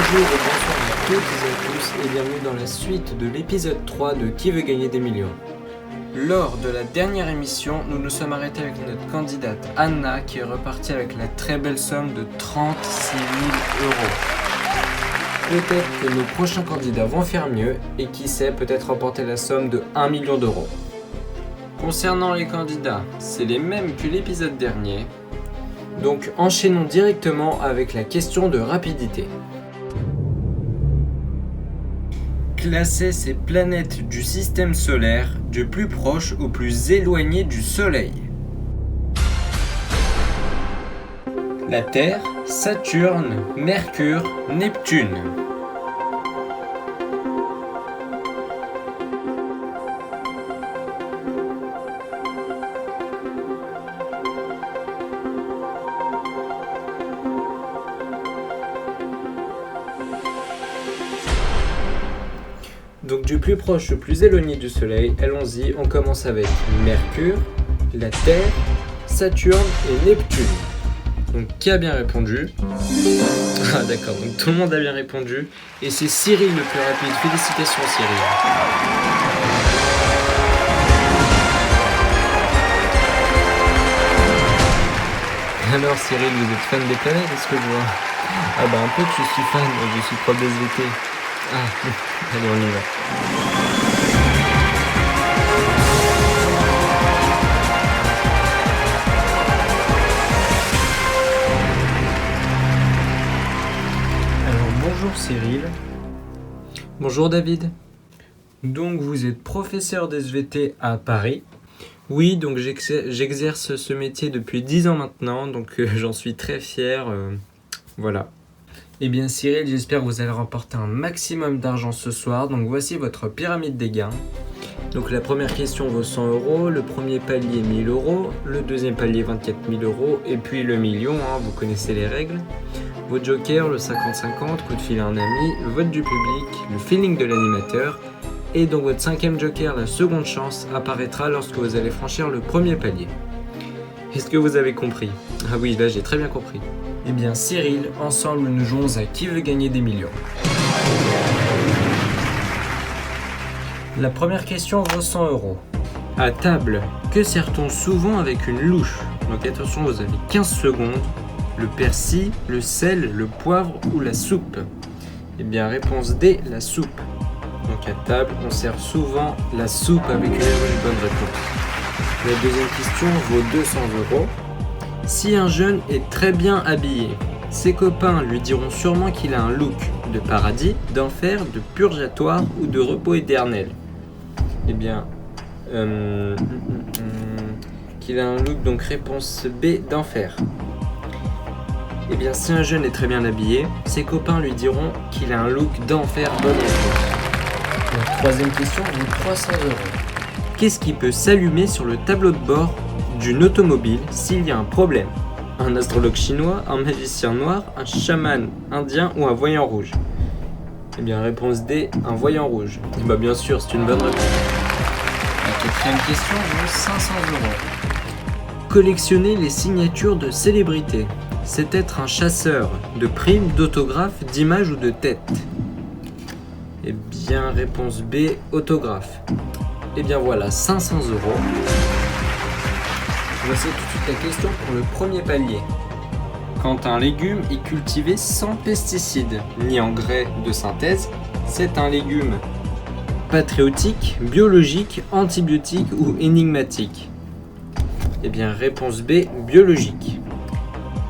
Bonjour et bonsoir à toutes et à tous et bienvenue dans la suite de l'épisode 3 de Qui veut gagner des millions. Lors de la dernière émission, nous nous sommes arrêtés avec notre candidate Anna qui est repartie avec la très belle somme de 36 000 euros. Peut-être que nos prochains candidats vont faire mieux et qui sait peut-être remporter la somme de 1 million d'euros. Concernant les candidats, c'est les mêmes que l'épisode dernier. Donc enchaînons directement avec la question de rapidité. Classez ces planètes du système solaire du plus proche au plus éloigné du Soleil. La Terre, Saturne, Mercure, Neptune. Donc du plus proche au plus éloigné du Soleil, allons-y, on commence avec Mercure, la Terre, Saturne et Neptune. Donc qui a bien répondu? Ah d'accord, donc tout le monde a bien répondu. Et c'est Cyril le plus rapide, félicitations Cyril. Alors Cyril, vous êtes fan des planètes, est-ce que je vois? Ah bah un peu que je suis fan, je suis prof d'SVT. Ah, allez on y va. Alors bonjour Cyril. Bonjour David. Donc vous êtes professeur d'SVT à Paris. Oui, donc j'exerce ce métier depuis 10 ans maintenant, donc j'en suis très fier. Voilà. Eh bien Cyril, j'espère que vous allez remporter un maximum d'argent ce soir. Donc voici votre pyramide des gains. Donc la première question vaut 100 euros, le premier palier 1000 euros, le deuxième palier 24 000 euros et puis le million, vous connaissez les règles. Vos jokers, le 50-50, coup de fil à un ami, le vote du public, le feeling de l'animateur. Et donc votre cinquième joker, la seconde chance, apparaîtra lorsque vous allez franchir le premier palier. Est-ce que vous avez compris? Ah oui, là j'ai très bien compris. Eh bien Cyril, ensemble nous jouons à Qui veut gagner des millions. La première question vaut 100 euros. À table, que sert-on souvent avec une louche? Donc attention, vous avez 15 secondes. Le persil, le sel, le poivre ou la soupe? Eh bien réponse D, la soupe. Donc à table, on sert souvent la soupe avec une bonne réponse. La deuxième question vaut 200 euros. Si un jeune est très bien habillé, ses copains lui diront sûrement qu'il a un look de paradis, d'enfer, de purgatoire ou de repos éternel. Eh bien, qu'il a un look, donc réponse B, d'enfer. Eh bien, si un jeune est très bien habillé, ses copains lui diront qu'il a un look d'enfer, bonne réponse. La troisième question vaut 300 euros. Qu'est-ce qui peut s'allumer sur le tableau de bord d'une automobile s'il y a un problème? Un astrologue chinois, un magicien noir, un chaman indien ou un voyant rouge? Eh bien, réponse D, un voyant rouge. Et bah bien sûr, c'est une bonne réponse. La quatrième question vaut 500 euros. Collectionner les signatures de célébrités, c'est être un chasseur de primes, d'autographes, d'images ou de têtes? Eh bien, réponse B, autographe. Eh bien voilà, 500 euros. Voici tout de suite la question pour le premier palier. Quand un légume est cultivé sans pesticides ni engrais de synthèse, c'est un légume patriotique, biologique, antibiotique ou énigmatique? Eh bien, réponse B, biologique.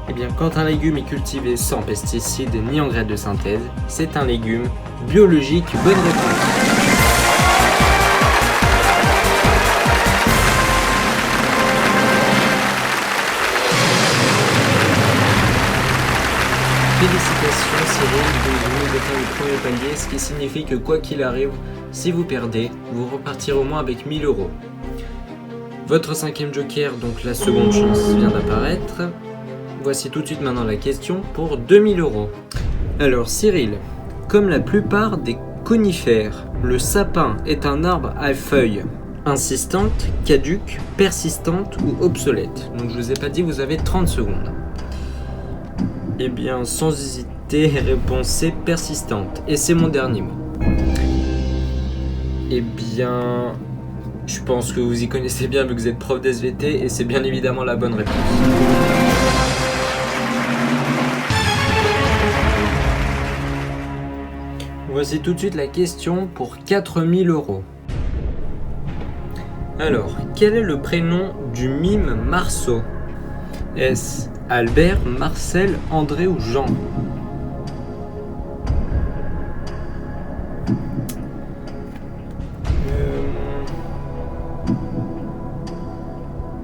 Eh bien, quand un légume est cultivé sans pesticides ni engrais de synthèse, c'est un légume biologique. Bonne réponse. Félicitations Cyril, vous venez d'atteindre le premier palier, ce qui signifie que quoi qu'il arrive, si vous perdez, vous repartirez au moins avec 1000 euros. Votre cinquième joker, donc la seconde chance, vient d'apparaître. Voici tout de suite maintenant la question pour 2000 euros. Alors Cyril, comme la plupart des conifères, le sapin est un arbre à feuilles insistante, caduque, persistante ou obsolète. Donc je vous ai pas dit, vous avez 30 secondes. Eh bien, sans hésiter, T, réponse C, persistante. Et c'est mon dernier mot. Eh bien, je pense que vous y connaissez bien vu que vous êtes prof d'SVT et c'est bien évidemment la bonne réponse. Voici tout de suite la question pour 4000 €. Alors, quel est le prénom du mime Marceau? Est-ce Albert, Marcel, André ou Jean?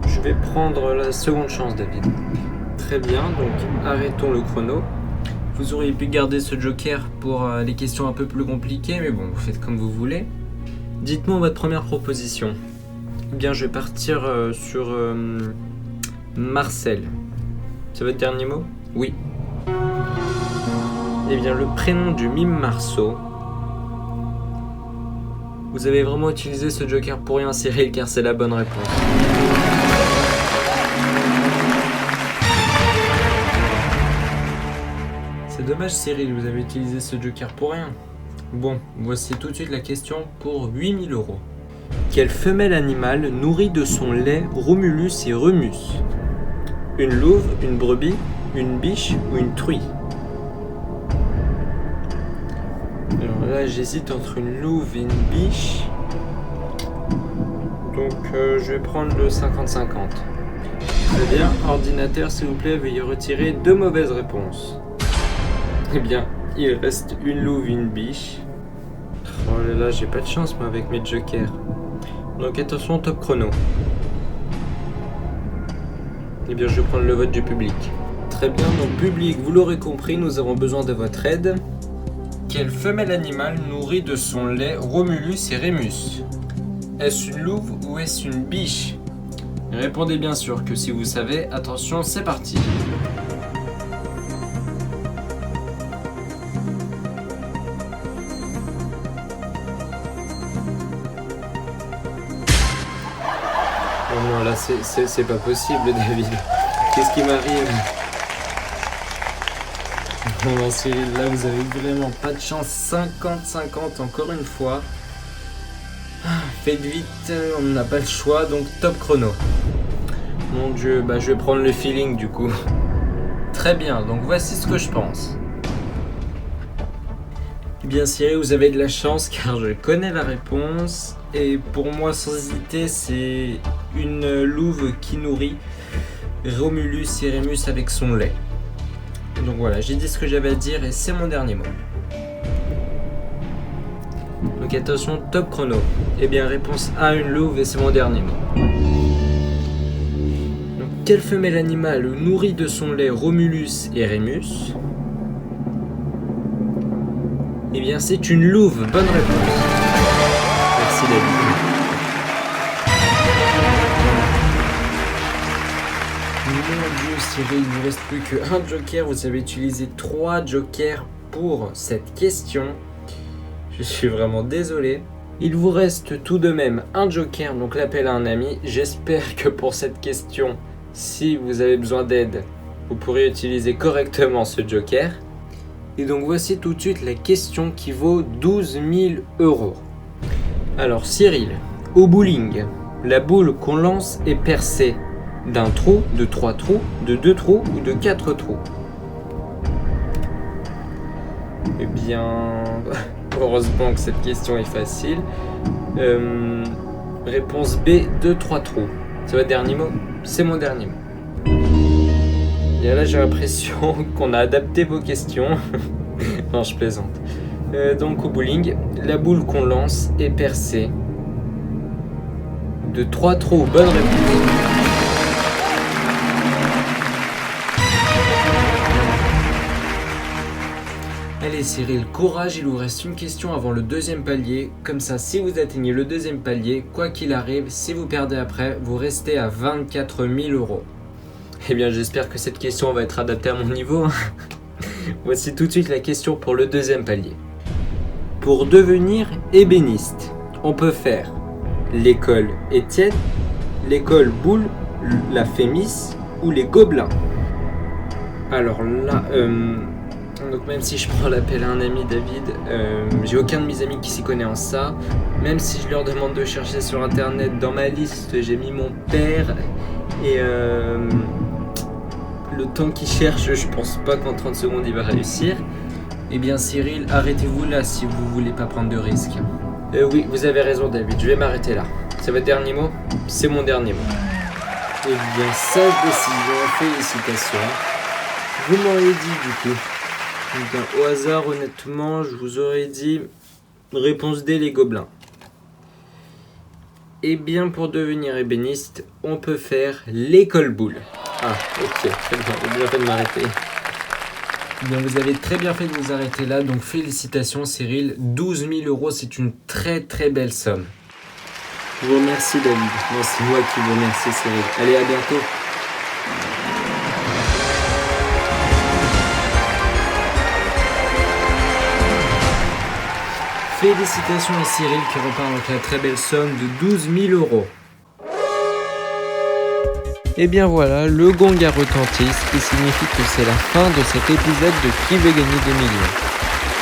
Je vais prendre la seconde chance, David. Très bien, donc arrêtons le chrono. Vous auriez pu garder ce joker pour les questions un peu plus compliquées, mais bon, vous faites comme vous voulez. Dites-moi votre première proposition. Eh bien, je vais partir sur Marcel. C'est votre dernier mot? Oui. Eh bien, le prénom du mime Marceau. Vous avez vraiment utilisé ce joker pour rien, Cyril, car c'est la bonne réponse. C'est dommage, Cyril, vous avez utilisé ce joker pour rien. Bon, voici tout de suite la question pour 8000 €. Quelle femelle animale nourrit de son lait Romulus et Remus? Une louve, une brebis, une biche ou une truie? Alors là, j'hésite entre une louve et une biche. Donc je vais prendre le 50-50. Très bien, ordinateur, s'il vous plaît, veuillez retirer 2 mauvaises réponses. Eh bien, il reste une louve et une biche. Oh là là, j'ai pas de chance moi avec mes jokers. Donc attention, top chrono. Eh bien, je vais prendre le vote du public. Très bien, donc public, vous l'aurez compris, nous avons besoin de votre aide. Quelle femelle animale nourrit de son lait Romulus et Rémus? Est-ce une louve ou est-ce une biche? Répondez bien sûr que si vous savez, attention, c'est parti. Oh non, là c'est pas possible, David. Qu'est-ce qui m'arrive? Non, Cyril, là vous avez vraiment pas de chance. 50-50 encore une fois. Faites vite, on n'a pas le choix, donc top chrono. Mon Dieu, je vais prendre le feeling du coup. Très bien, donc voici ce que je pense. Bien Cyril, vous avez de la chance car je connais la réponse. Et pour moi, sans hésiter, c'est une louve qui nourrit Romulus et Rémus avec son lait. Donc voilà, j'ai dit ce que j'avais à dire et c'est mon dernier mot. Donc attention, top chrono. Eh bien, réponse A, une louve et c'est mon dernier mot. Donc, quelle femelle animale nourrit de son lait Romulus et Rémus? Eh bien, c'est une louve. Bonne réponse. Merci David. Mon Dieu, Cyril, il ne vous reste plus qu'un joker. Vous avez utilisé 3 jokers pour cette question. Je suis vraiment désolé. Il vous reste tout de même un joker, donc l'appel à un ami. J'espère que pour cette question, si vous avez besoin d'aide, vous pourrez utiliser correctement ce joker. Et donc voici tout de suite la question qui vaut 12 000 €. Alors Cyril, au bowling, la boule qu'on lance est percée d'un trou, de 3 trous, de 2 trous ou de 4 trous? Eh bien, heureusement que cette question est facile. Réponse B, 2-3 trous. C'est votre dernier mot? C'est mon dernier mot. Et là j'ai l'impression qu'on a adapté vos questions. Non, je plaisante. Donc au bowling, la boule qu'on lance est percée de 3 trous. Bonne réponse. Allez Cyril, courage, il vous reste une question avant le deuxième palier. Comme ça, si vous atteignez le deuxième palier, quoi qu'il arrive, si vous perdez après, vous restez à 24 000 €. Eh bien, j'espère que cette question va être adaptée à mon niveau. Voici tout de suite la question pour le deuxième palier. Pour devenir ébéniste, on peut faire l'école Étienne, l'école Boulle, la Fémis ou les Gobelins. Alors là, Donc même si je prends l'appel à un ami David, j'ai aucun de mes amis qui s'y connaît en ça. Même si je leur demande de chercher sur internet, dans ma liste j'ai mis mon père et le temps qu'il cherche, je pense pas qu'en 30 secondes il va réussir. Eh bien Cyril, arrêtez-vous là si vous voulez pas prendre de risques. Oui, vous avez raison David, je vais m'arrêter là. C'est votre dernier mot ? C'est mon dernier mot. Eh bien, sage décision, félicitations. Vous m'auriez dit du coup. Donc, au hasard, honnêtement, je vous aurais dit réponse D, les gobelins. Eh bien, pour devenir ébéniste, on peut faire l'école boule. Ah, ok, très bien, j'ai bien fait de m'arrêter. Bien, vous avez très bien fait de vous arrêter là, donc félicitations Cyril. 12 000 €, c'est une très très belle somme. Je vous remercie David. Non, c'est moi qui vous remercie Cyril. Allez, à bientôt. Félicitations à Cyril qui repart avec la très belle somme de 12 000 €. Et bien voilà, le gong a retenti, ce qui signifie que c'est la fin de cet épisode de Qui veut gagner des millions.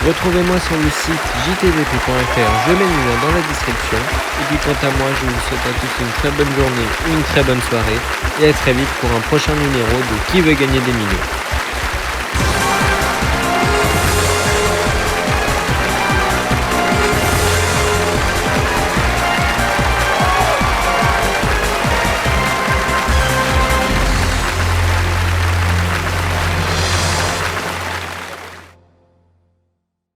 Retrouvez-moi sur le site jtvp.fr, je mets le lien dans la description. Et puis quant à moi, je vous souhaite à tous une très bonne journée ou une très bonne soirée. Et à très vite pour un prochain numéro de Qui veut gagner des millions.